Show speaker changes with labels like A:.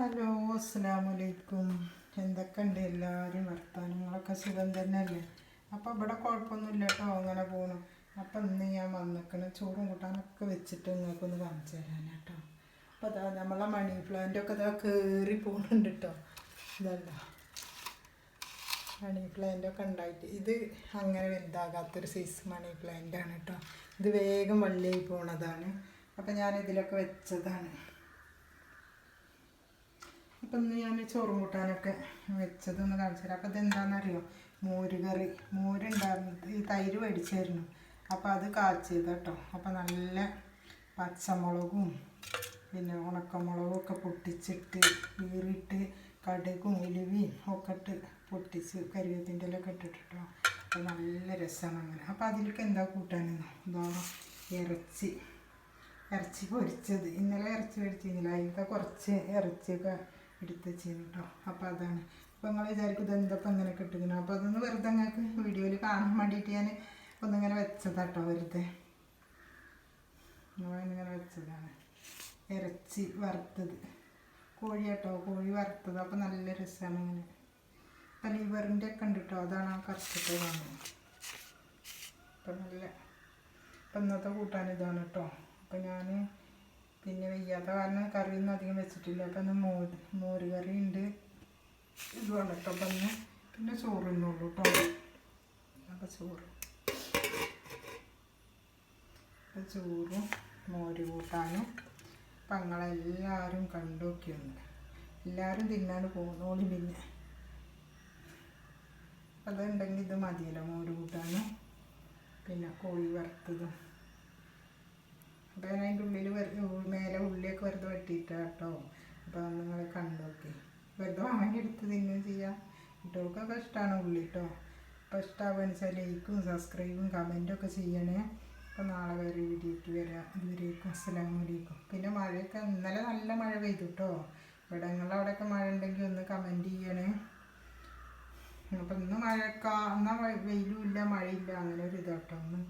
A: Hello, അസ്സലാമലൈക്കും. എന്തൊക്കെയുണ്ട് എല്ലാവരും വർത്തമാനങ്ങളൊക്കെ സുഖം തന്നെയല്ലേ? അപ്പോൾ ഇവിടെ കുഴപ്പമൊന്നുമില്ല കേട്ടോ, അങ്ങനെ പോകണം. അപ്പം ഇന്ന് ഞാൻ വന്നിക്കണ ചോറും കൂട്ടാനൊക്കെ വെച്ചിട്ട് നിങ്ങൾക്കൊന്ന് കാണിച്ചു തരാൻ കേട്ടോ. അപ്പോൾ അതാ നമ്മളെ മണി പ്ലാന്റൊക്കെ ഇതാ കയറി പോകുന്നുണ്ട് കേട്ടോ. ഇതല്ല മണി പ്ലാന്റൊക്കെ ഉണ്ടായിട്ട് ഇത് അങ്ങനെ വലുതാകാത്തൊരു സൈസ് മണി പ്ലാന്റാണ് കേട്ടോ. ഇത് വേഗം വള്ളിയായി പോണതാണ്. അപ്പം ഞാൻ ഇതിലൊക്കെ വെച്ചതാണ്. അപ്പം ഇന്ന് ഞാൻ ചോറും കൂട്ടാനൊക്കെ വെച്ചതൊന്ന് കാണിച്ചു തരാം. അപ്പോൾ ഇതെന്താണെന്നറിയോ, മോര് കറി. മോരുണ്ടായിരുന്നു, ഈ തൈര് മേടിച്ചായിരുന്നു. അപ്പോൾ അത് കാച്ചിയത് കേട്ടോ. അപ്പോൾ നല്ല പച്ചമുളകും പിന്നെ ഉണക്കമുളകും ഒക്കെ പൊട്ടിച്ചിട്ട് ഈറിട്ട് കടുകും ഉലുവയും ഒക്കെ ഇട്ട് പൊട്ടിച്ച് കരിവേപ്പിൻ്റെ ഇലയൊക്കെ ഇട്ടിട്ട് കേട്ടോ. അപ്പോൾ നല്ല രസമാണ് അങ്ങനെ. അപ്പോൾ അതിലേക്ക് എന്താ കൂട്ടാനെന്നോ, ഇതാണ് ഇറച്ചി പൊരിച്ചത്. ഇന്നലെ ഇറച്ചി പൊരിച്ചിരുന്നില്ല, അതിലൊക്കെ കുറച്ച് ഇറച്ചിയൊക്കെ എടുത്ത് വെച്ചിരുന്നു കേട്ടോ. അപ്പോൾ അതാണ്. അപ്പോൾ നിങ്ങൾ വിചാരിക്കും ഇതെന്തപ്പം ഇങ്ങനെ കിട്ടുന്നു. അപ്പോൾ അതൊന്ന് വെറുതെ നിങ്ങൾക്ക് വീഡിയോയിൽ കാണാൻ വേണ്ടിയിട്ട് ഞാൻ ഒന്നിങ്ങനെ വെച്ചതാട്ടോ. വെറുതെ ഇങ്ങനെ വെച്ചതാണ്. ഇറച്ചി വറുത്തത്, കോഴി കേട്ടോ, കോഴി വറുത്തത്. അപ്പോൾ നല്ല രസമാണ് അങ്ങനെ. അപ്പം ലിവറിൻ്റെ ഒക്കെ ഉണ്ട് കേട്ടോ, അതാണ് ആ കറുത്തിട്ട് കാണുന്നത്. അപ്പം നല്ല അപ്പം ഇന്നത്തെ കൂട്ടാൻ ഇതാണ് കേട്ടോ. അപ്പം ഞാൻ പിന്നെ വയ്യാത്ത കാരണം കറിയൊന്നും അധികം വെച്ചിട്ടില്ല. അപ്പം ഒന്ന് മോര് കറി ഉണ്ട്, ഇതുമാണ് കേട്ടോ. അപ്പം ഒന്ന് പിന്നെ ചോറുന്നുള്ളൂ കേട്ടോ. അപ്പം ചോറും മോര് കൂട്ടാനും. അപ്പം ഞങ്ങളെല്ലാവരും കണ്ടു നോക്കിയുണ്ട്, എല്ലാവരും തിന്നാണ് പോകുന്നോളി. പിന്നെ അതുണ്ടെങ്കിൽ ഇത് മതിയല്ലോ, മോര് കൂട്ടാനും പിന്നെ കോഴി വറുത്തതും. അപ്പോൾ ഞാൻ അതിൻ്റെ ഉള്ളിൽ മേലെ ഉള്ളിയൊക്കെ വെറുതെ വെട്ടിയിട്ടാണ് കേട്ടോ. അപ്പോൾ നിങ്ങൾ കണ്ടു നോക്കി, വെറുതെ വാങ്ങിയെടുത്ത് തിന്നുകയും ചെയ്യാം. കുട്ടികൾക്കൊക്കെ ഇഷ്ടമാണ് ഉള്ളി കേട്ടോ. അപ്പോൾ ഇഷ്ടമാവുകയെന്ന് വെച്ചാൽ ലൈക്കും സബ്സ്ക്രൈബും കമൻറ്റും ഒക്കെ ചെയ്യണേ. അപ്പോൾ നാളെ വേറെ വീഡിയോയ്ക്ക് വരാം. അതുവരേക്കും അസ്സലാമലൈക്കും. പിന്നെ മഴയൊക്കെ ഇന്നലെ നല്ല മഴ പെയ്തു കേട്ടോ. ഇവിടെ നിങ്ങളവിടെയൊക്കെ മഴ ഉണ്ടെങ്കിൽ ഒന്ന് കമൻറ്റ് ചെയ്യണേ. അപ്പം ഇന്ന് എന്നാൽ വെയിലും ഇല്ല മഴയില്ല, അങ്ങനെ ഒരു ഇതാട്ടോ. ഒന്ന്